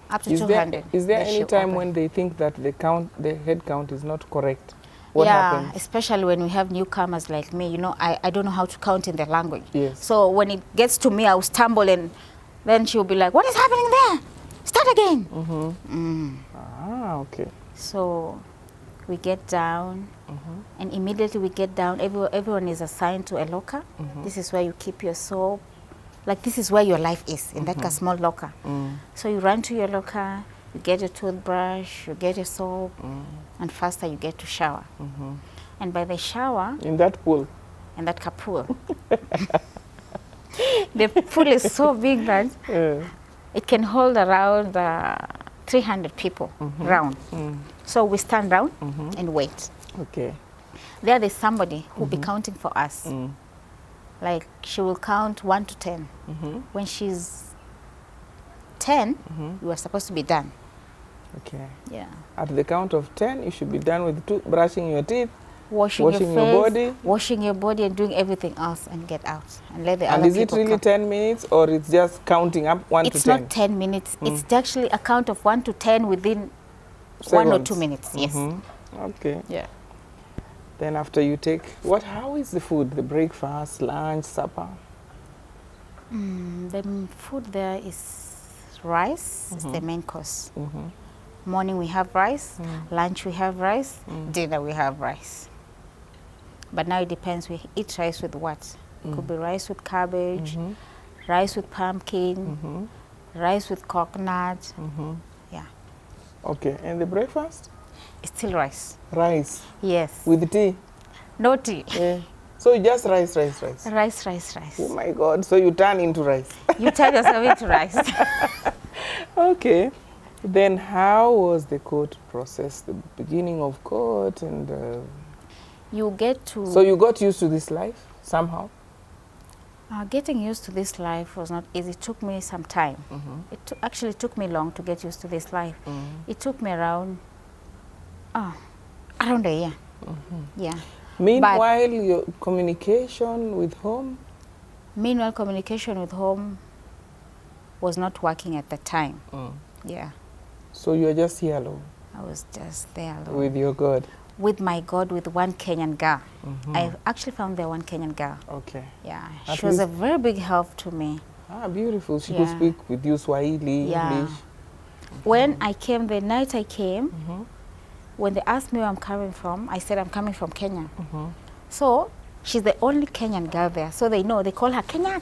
[SPEAKER 3] Up to 200.
[SPEAKER 2] Is there any time when they think that the head count is not correct? What happens?
[SPEAKER 3] Especially when we have newcomers like me. You know, I don't know how to count in their language.
[SPEAKER 2] Yes.
[SPEAKER 3] So when it gets to me, I'll stumble, and then she'll be like, "What is happening there? Start again."
[SPEAKER 2] Ah, okay.
[SPEAKER 3] So we get down, and immediately we get down, everyone is assigned to a locker. This is where you keep your soap. Like, this is where your life is, in that small locker. So you run to your locker, you get your toothbrush, you get your soap, and faster you get to shower. And by the shower...
[SPEAKER 2] In that pool?
[SPEAKER 3] In that pool. The pool is so big that it can hold around 300 people round. So we stand down and wait.
[SPEAKER 2] Okay.
[SPEAKER 3] There's somebody who will be counting for us. Like, she will count 1 to 10. When she's 10, you are supposed to be done.
[SPEAKER 2] Okay.
[SPEAKER 3] Yeah.
[SPEAKER 2] At the count of 10, you should be done with brushing your teeth,
[SPEAKER 3] washing your face,
[SPEAKER 2] your body,
[SPEAKER 3] washing your body, and doing everything else, and get out and let the other
[SPEAKER 2] people. And is
[SPEAKER 3] it really
[SPEAKER 2] come. 10 minutes, or it's just counting up 1 to 10?
[SPEAKER 3] It's not 10 minutes. It's actually a count of 1 to 10 within
[SPEAKER 2] Seconds.
[SPEAKER 3] 1 or 2 minutes. Yes.
[SPEAKER 2] Okay.
[SPEAKER 3] Yeah.
[SPEAKER 2] Then after you take, how is the food? The breakfast, lunch, supper?
[SPEAKER 3] The food there is rice. It's the main course. Morning we have rice, lunch we have rice, dinner we have rice. But now it depends, we eat rice with what? It could be rice with cabbage, rice with pumpkin, rice with coconut. Yeah.
[SPEAKER 2] Okay, and the breakfast?
[SPEAKER 3] It's still rice.
[SPEAKER 2] Rice?
[SPEAKER 3] Yes.
[SPEAKER 2] With tea?
[SPEAKER 3] No tea.
[SPEAKER 2] Yeah. So just rice.
[SPEAKER 3] Rice.
[SPEAKER 2] Oh my God, so you turn into rice.
[SPEAKER 3] You turn yourself into rice.
[SPEAKER 2] Okay. Then how was the court process, the beginning of court, and...
[SPEAKER 3] You get to...
[SPEAKER 2] So you got used to this life somehow?
[SPEAKER 3] Getting used to this life was not easy. It took me some time. It actually took me long to get used to this life. It took me around a year. Yeah.
[SPEAKER 2] Meanwhile, your communication with home?
[SPEAKER 3] Meanwhile, communication with home was not working at the time. Yeah.
[SPEAKER 2] So you are just here alone?
[SPEAKER 3] I was just there alone.
[SPEAKER 2] With your God?
[SPEAKER 3] With my God, with one Kenyan girl. I actually found there one Kenyan girl.
[SPEAKER 2] Okay.
[SPEAKER 3] Yeah. She was a very big help to me.
[SPEAKER 2] Ah, beautiful. She could speak with you Swahili, English.
[SPEAKER 3] When I came, the night I came, when they asked me where I'm coming from, I said I'm coming from Kenya. So she's the only Kenyan girl there. So they know, they call her Kenya.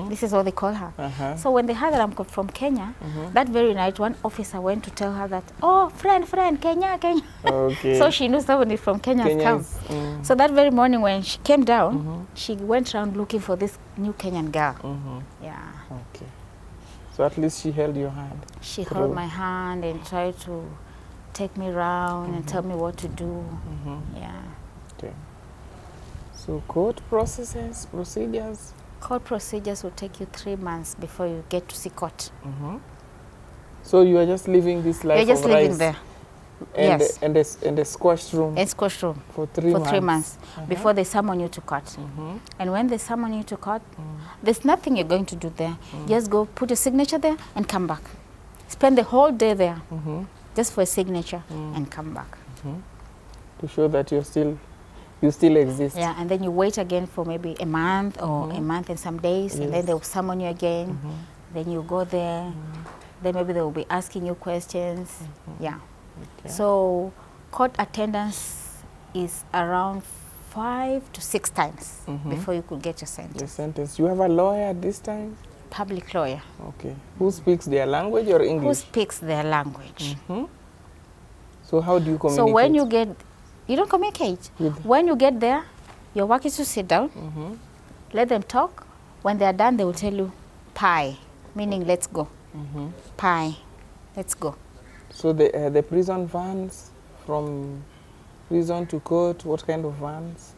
[SPEAKER 3] This is what they call her. So when they heard that I'm from Kenya, that very night, one officer went to tell her that, oh, friend, Kenya.
[SPEAKER 2] Okay.
[SPEAKER 3] So she knew somebody from Kenya has come. So that very morning when she came down, she went around looking for this new Kenyan girl. Yeah.
[SPEAKER 2] Okay. So at least she held your hand?
[SPEAKER 3] She held my hand and tried to take me around and tell me what to do. Yeah.
[SPEAKER 2] Okay. So court processes, procedures?
[SPEAKER 3] Court procedures will take you 3 months before you get to see court.
[SPEAKER 2] So you are just living this life of rice?
[SPEAKER 3] You're just living there.
[SPEAKER 2] And
[SPEAKER 3] Yes.
[SPEAKER 2] And a squashed room?
[SPEAKER 3] A squashed room.
[SPEAKER 2] For 3 months?
[SPEAKER 3] Before they summon you to court. And when they summon you to court, there's nothing you're going to do there. Just go put your signature there and come back. Spend the whole day there just for a signature and come back.
[SPEAKER 2] To show that you still exist.
[SPEAKER 3] Yeah, and then you wait again for maybe a month or a month and some days, and then they'll summon you again. Then you go there. Then maybe they will be asking you questions. Yeah. Okay. So court attendance is around 5 to 6 times before you could get your sentence.
[SPEAKER 2] The sentence. You have a lawyer at this time?
[SPEAKER 3] Public lawyer.
[SPEAKER 2] Okay. Who speaks their language or English?
[SPEAKER 3] Who speaks their language.
[SPEAKER 2] So how do you communicate?
[SPEAKER 3] So when you get, you don't communicate. When you get there, your work is to sit down, let them talk. When they are done, they will tell you, pie, meaning let's go. Pie, let's go.
[SPEAKER 2] So the prison vans, from prison to court, what kind of vans?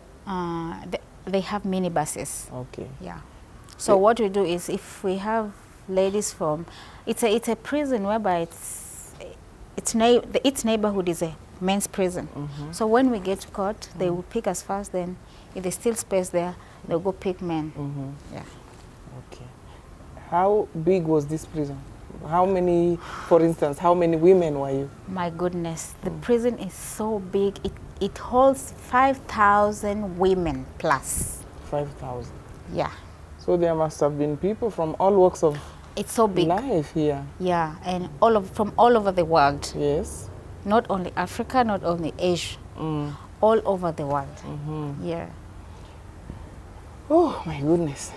[SPEAKER 3] They have minibuses.
[SPEAKER 2] Okay.
[SPEAKER 3] Yeah. So what we do is, if we have ladies from, it's a prison whereby its neighborhood is a men's prison. So when we get to court, they will pick us first, then if there's still space there, they'll go pick men. Yeah.
[SPEAKER 2] Okay. How big was this prison? How many, for instance, how many women were you?
[SPEAKER 3] My goodness, the prison is so big. It holds 5,000 women plus.
[SPEAKER 2] 5,000.
[SPEAKER 3] Yeah.
[SPEAKER 2] So there must have been people from all walks of
[SPEAKER 3] It's so big.
[SPEAKER 2] life here.
[SPEAKER 3] Yeah, and from all over the world.
[SPEAKER 2] Yes.
[SPEAKER 3] Not only Africa, not only Asia, all over the world. Yeah.
[SPEAKER 2] Oh my goodness.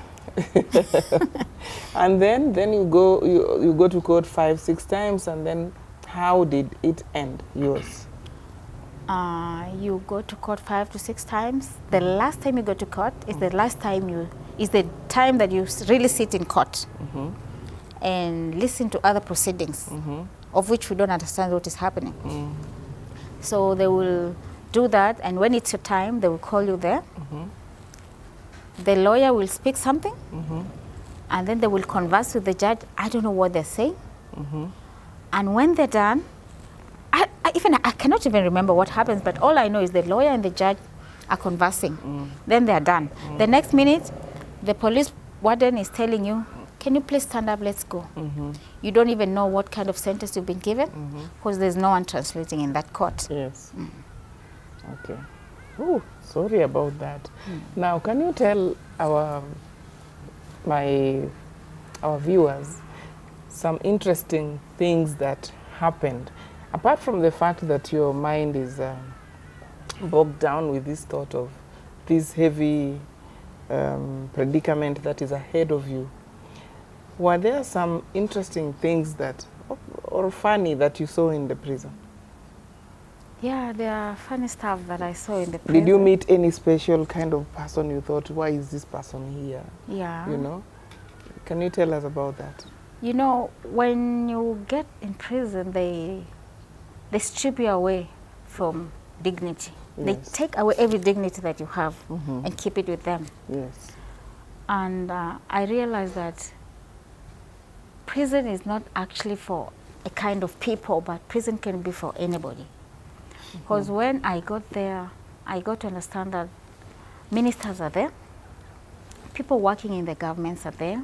[SPEAKER 2] And then you go to court 5-6 times, and then how did it end, yours?
[SPEAKER 3] You go to court 5 to 6 times. The last time you go to court is the time that you really sit in court and listen to other proceedings, of which we don't understand what is happening. So they will do that, and when it's your time, they will call you there. The lawyer will speak something, and then they will converse with the judge. I don't know what they're saying. And when they're done, I cannot even remember what happens, but all I know is the lawyer and the judge are conversing. Then they're done. The next minute, the police warden is telling you, can you please stand up, let's go. You don't even know what kind of sentence you've been given, because there's no one translating in that court.
[SPEAKER 2] Yes. Okay. Oh, sorry about that. Now, can you tell our viewers some interesting things that happened, apart from the fact that your mind is bogged down with this thought of this heavy predicament that is ahead of you? Were there some interesting things that, or funny, that you saw in the prison?
[SPEAKER 3] Yeah, there are funny stuff that I saw in the prison.
[SPEAKER 2] Did you meet any special kind of person you thought, why is this person here?
[SPEAKER 3] Yeah.
[SPEAKER 2] You know? Can you tell us about that?
[SPEAKER 3] You know, when you get in prison, they strip you away from dignity.
[SPEAKER 2] Yes.
[SPEAKER 3] They take away every dignity that you have and keep it with them.
[SPEAKER 2] Yes.
[SPEAKER 3] And I realized that prison is not actually for a kind of people, but prison can be for anybody. Because when I got there, I got to understand that ministers are there, people working in the governments are there,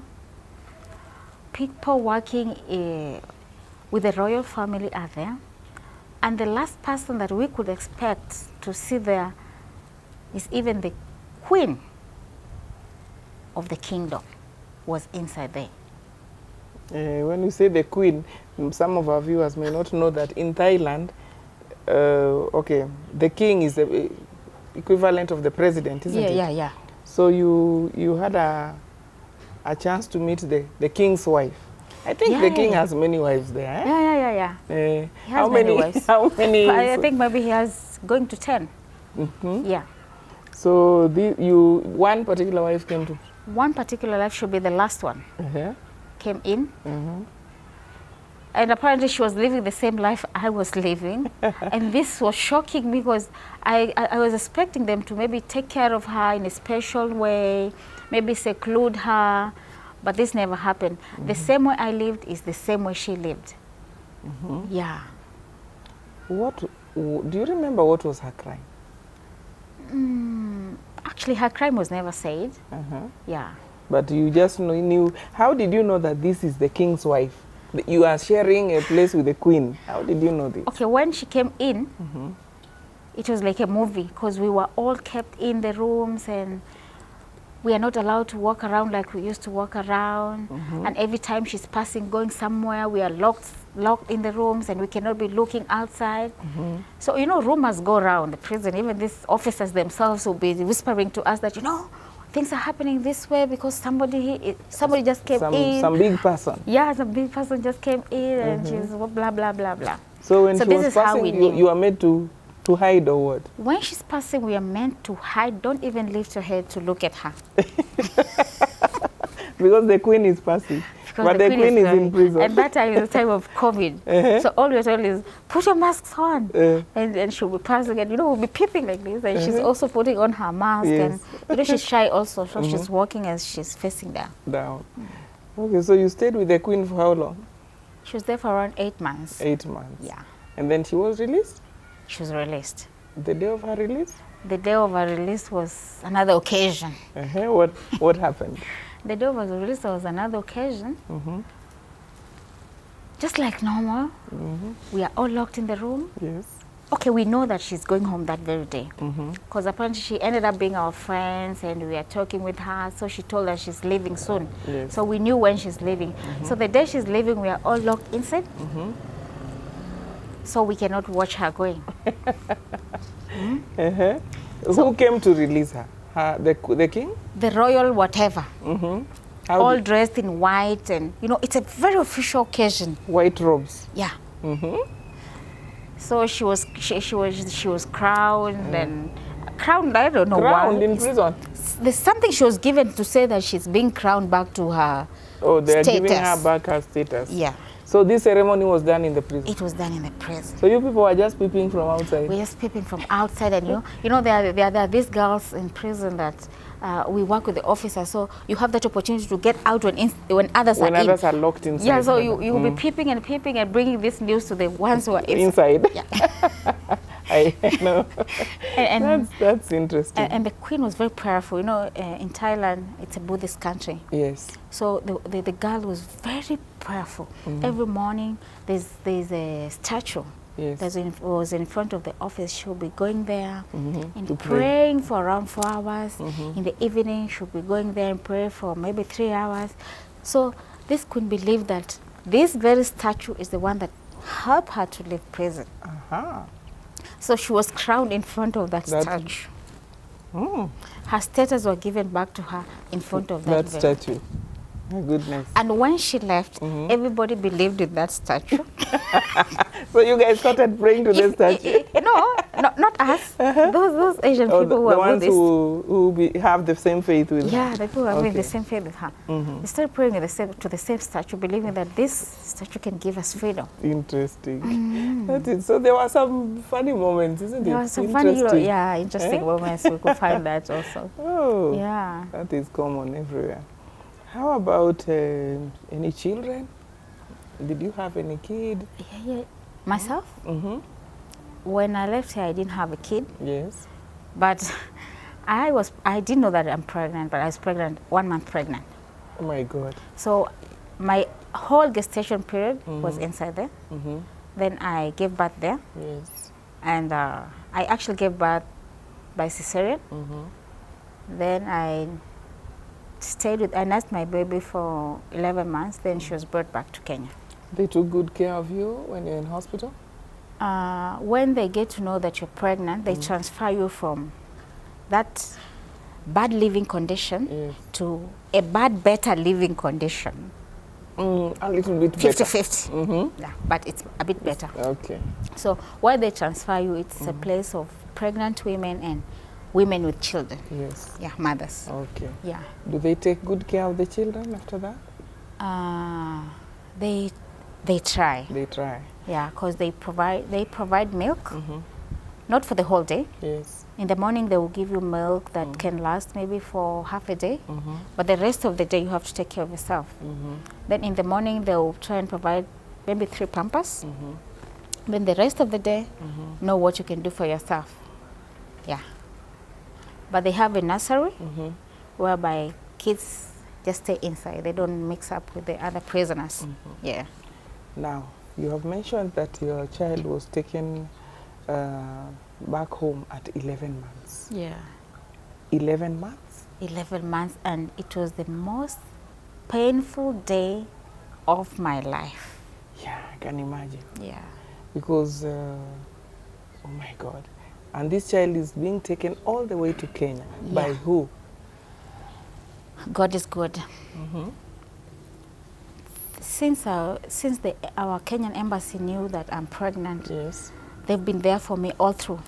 [SPEAKER 3] people working with the royal family are there, and the last person that we could expect to see there is even the queen of the kingdom was inside there.
[SPEAKER 2] When you say the queen, some of our viewers may not know that in Thailand, okay, the king is the equivalent of the president, isn't it?
[SPEAKER 3] Yeah.
[SPEAKER 2] So you had a chance to meet the king's wife. I think the king has many wives there. Eh?
[SPEAKER 3] Yeah. He has
[SPEAKER 2] how many wives? How many?
[SPEAKER 3] I think maybe he has going to 10. Yeah.
[SPEAKER 2] So one particular wife came to?
[SPEAKER 3] One particular wife should be the last one. Came in. And apparently she was living the same life I was living. And this was shocking me, because I was expecting them to maybe take care of her in a special way, maybe seclude her, but this never happened. The same way I lived is the same way she lived. Yeah.
[SPEAKER 2] Do you remember what was her crime?
[SPEAKER 3] Actually, her crime was never said. Yeah.
[SPEAKER 2] But you just knew. How did you know that this is the king's wife? You are sharing a place with the queen. How did you know this?
[SPEAKER 3] Okay, when she came in, it was like a movie, because we were all kept in the rooms, and we are not allowed to walk around like we used to walk around. And every time she's passing, going somewhere, we are locked in the rooms, and we cannot be looking outside. So, you know, rumors go around the prison. Even these officers themselves will be whispering to us that, you know, things are happening this way because somebody just came in.
[SPEAKER 2] Some big person.
[SPEAKER 3] Yeah, some big person just came in, and she's blah, blah, blah, blah.
[SPEAKER 2] So when she was passing, you are made to hide, or what?
[SPEAKER 3] When she's passing, we are meant to hide. Don't even lift your head to look at her.
[SPEAKER 2] Because the queen is passing. But the queen is in prison.
[SPEAKER 3] And that time is the time of COVID. So all we're told is, put your masks on. And she'll be passing, and, you know, we'll be peeping like this. And she's also putting on her mask. And, you know, she's shy also. So she's walking as she's facing down.
[SPEAKER 2] Okay, so you stayed with the queen for how long?
[SPEAKER 3] She was there for around 8 months.
[SPEAKER 2] 8 months.
[SPEAKER 3] Yeah.
[SPEAKER 2] And then she was released?
[SPEAKER 3] she was released.
[SPEAKER 2] The day of her release?
[SPEAKER 3] The day of her release was another occasion.
[SPEAKER 2] What happened?
[SPEAKER 3] The day of her release was another occasion. Just like normal, we are all locked in the room.
[SPEAKER 2] Yes.
[SPEAKER 3] Okay, we know that she's going home that very day. Because apparently she ended up being our friends and we are talking with her. So she told us she's leaving soon.
[SPEAKER 2] Yes.
[SPEAKER 3] So we knew when she's leaving. So the day she's leaving, we are all locked inside. So we cannot watch her going.
[SPEAKER 2] Who came to release her? The king?
[SPEAKER 3] The royal whatever.
[SPEAKER 2] How
[SPEAKER 3] All
[SPEAKER 2] did-
[SPEAKER 3] dressed in white and, you know, it's a very official occasion.
[SPEAKER 2] White robes.
[SPEAKER 3] Yeah. So she was crowned and crowned. I don't know
[SPEAKER 2] Crowned
[SPEAKER 3] why.
[SPEAKER 2] in prison.
[SPEAKER 3] There's something she was given to say that she's being crowned back to her.
[SPEAKER 2] Oh, they're giving her
[SPEAKER 3] Status.
[SPEAKER 2] back her status.
[SPEAKER 3] Yeah,
[SPEAKER 2] So this ceremony was done in the prison.
[SPEAKER 3] it was done in the prison.
[SPEAKER 2] So you people are just peeping from outside.
[SPEAKER 3] We're just peeping from outside, and you know there are these girls in prison that we work with the officers, so you have that opportunity to get out when others
[SPEAKER 2] When
[SPEAKER 3] are in.
[SPEAKER 2] others are locked inside.
[SPEAKER 3] Yeah, so you will be peeping and bringing this news to the ones who are
[SPEAKER 2] inside.
[SPEAKER 3] Yeah.
[SPEAKER 2] I know.
[SPEAKER 3] And
[SPEAKER 2] That's interesting.
[SPEAKER 3] and the queen was very prayerful. You know, in Thailand, it's a Buddhist country.
[SPEAKER 2] Yes.
[SPEAKER 3] So the girl was very prayerful. Every morning, there's a statue.
[SPEAKER 2] Yes.
[SPEAKER 3] That was in front of the office. She'll be going there and
[SPEAKER 2] To pray.
[SPEAKER 3] praying for around 4 hours. In the evening, she'll be going there and pray for maybe 3 hours. So this queen believed that this very statue is the one that helped her to leave prison. So she was crowned in front of that statue. Her status were given back to her in front of that very-
[SPEAKER 2] statue. My goodness.
[SPEAKER 3] And when she left, everybody believed in that statue.
[SPEAKER 2] So you guys started praying to the statue?
[SPEAKER 3] No, not us. Those Asian
[SPEAKER 2] Oh,
[SPEAKER 3] people who
[SPEAKER 2] the
[SPEAKER 3] are
[SPEAKER 2] ones
[SPEAKER 3] Buddhist.
[SPEAKER 2] who have the same faith with her.
[SPEAKER 3] Yeah, the people who are with
[SPEAKER 2] Okay.
[SPEAKER 3] the same faith with her. They started praying to the same statue, believing that this statue can give us freedom.
[SPEAKER 2] Interesting. That is, so there were some funny moments, isn't it?
[SPEAKER 3] There were some funny,
[SPEAKER 2] Interesting.
[SPEAKER 3] interesting moments. We could find that also.
[SPEAKER 2] Oh,
[SPEAKER 3] Yeah.
[SPEAKER 2] that is common everywhere. How about any children? Did you have any kid?
[SPEAKER 3] Yeah. Myself, when I left here, I didn't have a kid,
[SPEAKER 2] Yes.
[SPEAKER 3] but I didn't know that I'm pregnant, but I was pregnant, 1 month pregnant.
[SPEAKER 2] Oh my God.
[SPEAKER 3] So my whole gestation period was inside there. Then I gave birth there,
[SPEAKER 2] Yes.
[SPEAKER 3] and I actually gave birth by cesarean. Then I nursed my baby for 11 months. Then she was brought back to Kenya.
[SPEAKER 2] They took good care of you when you're in hospital?
[SPEAKER 3] When they get to know that you're pregnant, they transfer you from that bad living condition
[SPEAKER 2] Yes.
[SPEAKER 3] to a bad, better living condition.
[SPEAKER 2] A little bit better.
[SPEAKER 3] 50-50. Yeah, but it's a bit better.
[SPEAKER 2] Okay.
[SPEAKER 3] So where they transfer you, it's a place of pregnant women and women with children.
[SPEAKER 2] Yes.
[SPEAKER 3] Yeah, mothers.
[SPEAKER 2] Okay.
[SPEAKER 3] Yeah.
[SPEAKER 2] Do they take good care of the children after that?
[SPEAKER 3] They try.
[SPEAKER 2] They try.
[SPEAKER 3] Yeah, because they provide milk, not for the whole day.
[SPEAKER 2] Yes.
[SPEAKER 3] In the morning, they will give you milk that can last maybe for half a day, but the rest of the day you have to take care of yourself. Then in the morning, they will try and provide maybe 3 pampers. Then the rest of the day, know what you can do for yourself. Yeah. But they have a nursery whereby kids just stay inside. They don't mix up with the other prisoners. Yeah.
[SPEAKER 2] Now, you have mentioned that your child was taken back home at 11 months.
[SPEAKER 3] Yeah.
[SPEAKER 2] 11 months?
[SPEAKER 3] 11 months, and it was the most painful day of my life.
[SPEAKER 2] Yeah, I can imagine.
[SPEAKER 3] Yeah.
[SPEAKER 2] Because, oh my God. And this child is being taken all the way to Kenya. By
[SPEAKER 3] Yeah.
[SPEAKER 2] who?
[SPEAKER 3] God is good. Since our Kenyan embassy knew that I'm pregnant,
[SPEAKER 2] Yes.
[SPEAKER 3] they've been there for me all through.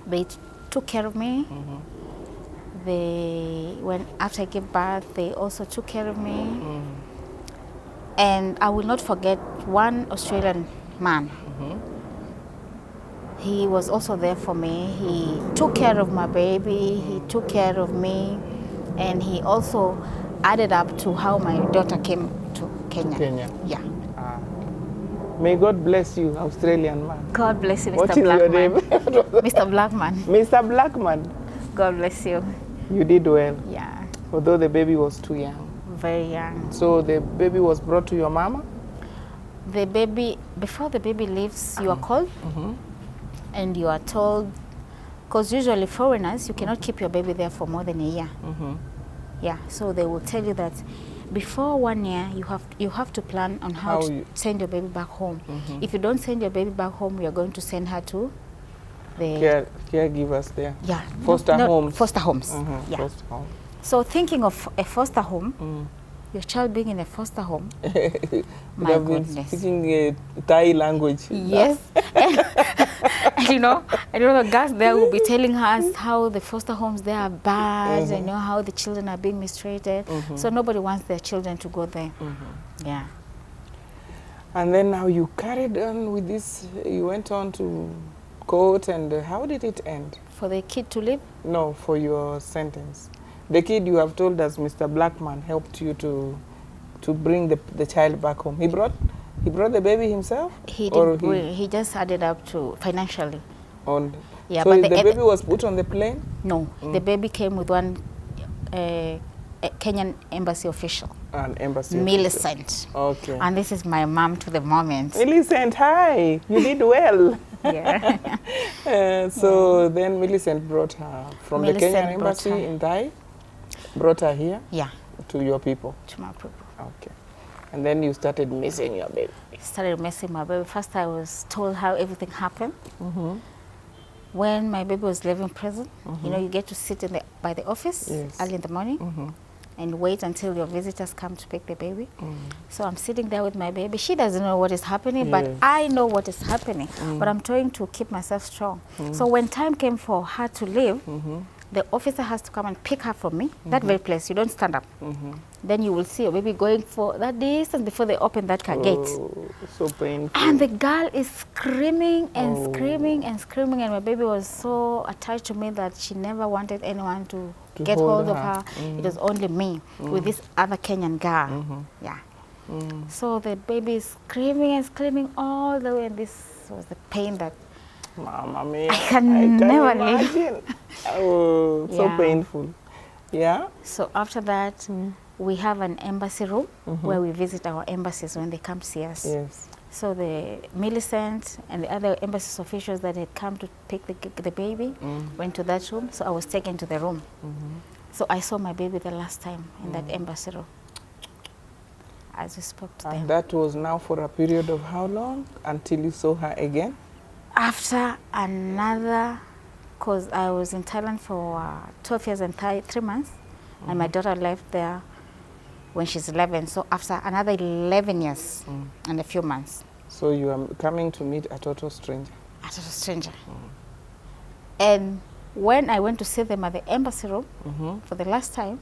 [SPEAKER 3] They took care of me. After I gave birth, they also took care of me. And I will not forget one Australian man. He was also there for me. He took care of my baby. He took care of me. And he also added up to how my daughter came to Kenya.
[SPEAKER 2] Kenya.
[SPEAKER 3] Yeah.
[SPEAKER 2] May God bless you, Australian man.
[SPEAKER 3] God bless you, Mr.
[SPEAKER 2] What is your name?
[SPEAKER 3] Mr. Blackman.
[SPEAKER 2] Mr. Blackman.
[SPEAKER 3] God bless you.
[SPEAKER 2] You did well.
[SPEAKER 3] Yeah,
[SPEAKER 2] Although the baby was too young.
[SPEAKER 3] very young.
[SPEAKER 2] So the baby was brought to your mama?
[SPEAKER 3] The baby, before the baby leaves, you are called and you are told, because usually foreigners, you cannot keep your baby there for more than a year. Yeah, so they will tell you that before 1 year, you have to plan on how to send your baby back home. If you don't send your baby back home, we are going to send her to the
[SPEAKER 2] caregivers there.
[SPEAKER 3] Yeah,
[SPEAKER 2] Foster homes.
[SPEAKER 3] Foster homes. Yeah.
[SPEAKER 2] Foster home.
[SPEAKER 3] So thinking of a foster home, your child being in a foster home, my
[SPEAKER 2] have been
[SPEAKER 3] goodness.
[SPEAKER 2] speaking a Thai language.
[SPEAKER 3] Yes. And you know, the girls there will be telling us how the foster homes there are bad, and how the children are being mistreated. So nobody wants their children to go there. Yeah.
[SPEAKER 2] And then now you carried on with this, you went on to court, and how did it end?
[SPEAKER 3] For the kid to live?
[SPEAKER 2] No, for your sentence. The kid, you have told us, Mr. Blackman helped you to bring the child back home. He brought the baby himself?
[SPEAKER 3] He didn't bring, he just added up to financially.
[SPEAKER 2] Yeah, so but the baby was put on the plane?
[SPEAKER 3] No, the baby came with one Kenyan embassy official.
[SPEAKER 2] An embassy
[SPEAKER 3] Millicent.
[SPEAKER 2] official. Okay.
[SPEAKER 3] And this is my mom to the moment.
[SPEAKER 2] Millicent, hi. You did well.
[SPEAKER 3] Yeah.
[SPEAKER 2] So then Millicent brought her from the Kenyan embassy in Thai, brought her here?
[SPEAKER 3] Yeah.
[SPEAKER 2] To your people?
[SPEAKER 3] To my people.
[SPEAKER 2] Okay. And then you started missing your baby?
[SPEAKER 3] Started missing my baby. First I was told how everything happened. When my baby was leaving prison, you know, you get to sit by the office early in the morning and wait until your visitors come to pick the baby. So I'm sitting there with my baby. She doesn't know what is happening, but I know what is happening. But I'm trying to keep myself strong. So when time came for her to leave, the officer has to come and pick her from me. That very place, you don't stand up. Then you will see your baby going for that distance before they open that car gate.
[SPEAKER 2] So painful.
[SPEAKER 3] And the girl is screaming and screaming and screaming, and my baby was so attached to me that she never wanted anyone to get hold of her. It was only me with this other Kenyan girl. Yeah. So the baby is screaming and screaming all the way, and this was the pain that
[SPEAKER 2] Mama mia,
[SPEAKER 3] I can never
[SPEAKER 2] imagine. Oh, so painful. Yeah.
[SPEAKER 3] So after that, we have an embassy room where we visit our embassies when they come to see us.
[SPEAKER 2] Yes.
[SPEAKER 3] So the Millicent and the other embassy officials that had come to pick the baby went to that room. So I was taken to the room. So I saw my baby the last time in that embassy room as we spoke to them.
[SPEAKER 2] And that was now for a period of how long until you saw her again?
[SPEAKER 3] After another, because I was in Thailand for 12 years and 3 months, and my daughter left there when she's 11. So after another 11 years and a few months.
[SPEAKER 2] So you are coming to meet a total stranger?
[SPEAKER 3] A total stranger. And when I went to see them at the embassy room for the last time,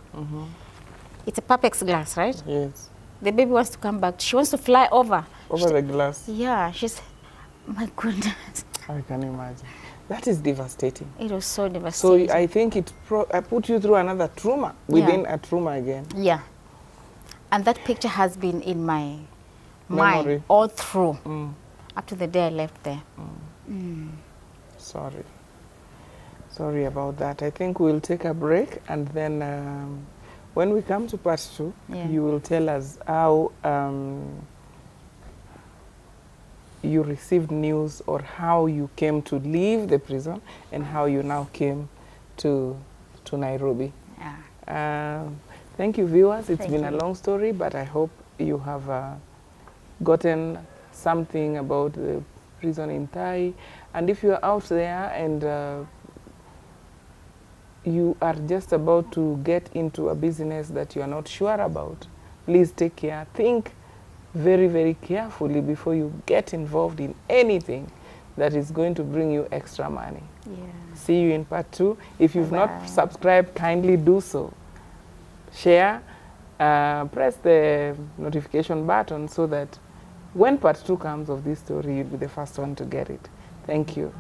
[SPEAKER 3] it's a Papex glass, right?
[SPEAKER 2] Yes.
[SPEAKER 3] The baby wants to come back. She wants to fly over.
[SPEAKER 2] Over the glass?
[SPEAKER 3] Yeah, she's, my goodness.
[SPEAKER 2] I can imagine. That is devastating.
[SPEAKER 3] It was so devastating.
[SPEAKER 2] So I think it put you through another trauma within a trauma again.
[SPEAKER 3] Yeah. And that picture has been in my mind all through up to the day I left there.
[SPEAKER 2] Sorry. Sorry about that. I think we'll take a break, and then when we come to part 2, you will tell us how you received news, or how you came to leave the prison, and how you now came to Nairobi. Thank you, viewers. It's been a long story, but I hope you have gotten something about the prison in Thai. And if you're out there and you are just about to get into a business that you are not sure about, please take care. Think very, very carefully before you get involved in anything that is going to bring you extra money. See you in part 2. If you've not subscribed, kindly do so. Share, press the notification button so that when part 2 comes of this story, you'll be the first one to get it. Thank you.